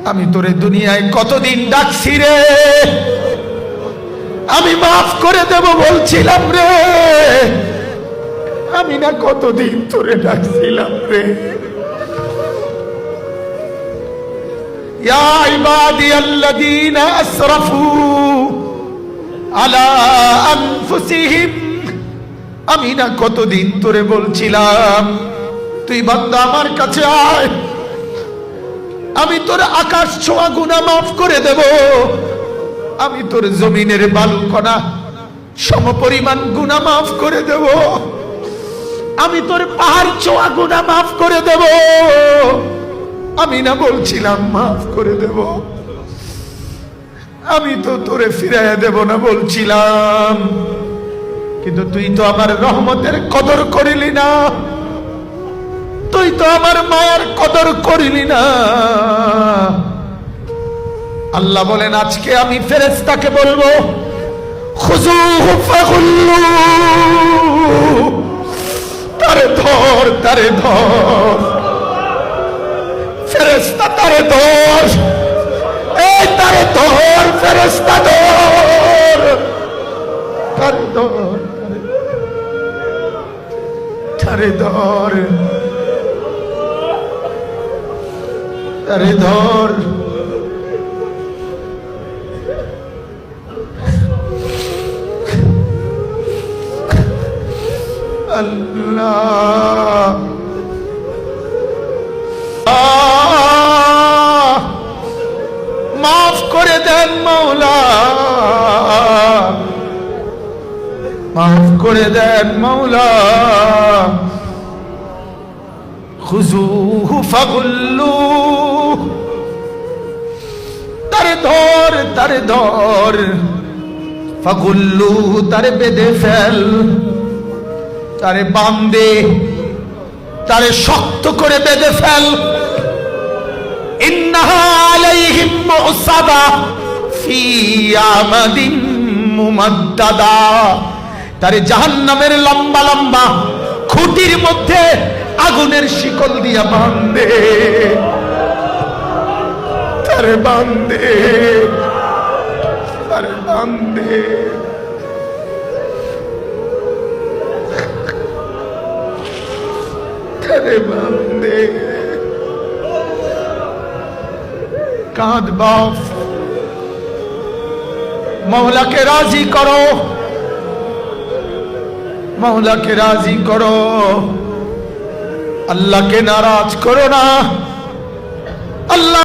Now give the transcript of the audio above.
আমি তোরে দুনিয়ায় কতদিন ডাকছি রে, আমি মাফ করে দেব বলছিলাম রে, আমি না কতদিন তোরে ডাকছিলাম রে। ইয়া ইবাদিয়াল্লাযীনা আসরাফু আলা আনফুসিহিম, আমি না কতদিন তোরে বলছিলাম তুই বান্দা আমার কাছে আয়, আমি তোর আকাশ ছোঁয়া গুনাহ মাফ করে দেব, আমি তোর জমিনের বালুকণা সমপরিমাণ গুনাহ মাফ করে দেব, আমি তোর পাহাড় ছোঁয়া গুনাহ মাফ করে দেব। আমি না বলছিলাম মাফ করে দেব, আমি তো তোরে ফিরাইয়া দেব না বলছিলাম, কিন্তু তুই তো আমার রহমতের কদর করিলি না, তুই তো আমার মায়ের কদর করিলি না। আল্লাহ বলেন আজকে আমি ফেরেশতাকে বলবো খুযুহু ফাগুল্লু, তারে ধর, তারে ধর, ফেরেশতা তারে ধর, এই তারে ধর, ফেরেশতা ধর, তারে ধর, তারে ধর, তারে ধর। আল্লাহ মাফ করে দেন মাওলা, মাফ করে দেন মাওলা। খুযুহু ফাগুল্লু, তারে ধর, তারে ধর, ফাগুল্লু, তারে বেঁধে ফেল, তারে বাঁধে, তারে শক্ত করে বেঁধে ফেল। ইন্নাহা আলাইহিম মুসাবা ফি আমাদিন মুমাদ্দাদা, তারে জাহান্নামের লম্বা লম্বা খুঁটির মধ্যে আগুনের শিকল দিয়া বাঁধে, তারে বাঁধে, তারে বাঁধে। কাঁদ বাপ, মওলাকে রাজি করো, মওলাকে রাজি করো, আল্লাহকে নারাজ করো না। আল্লাহ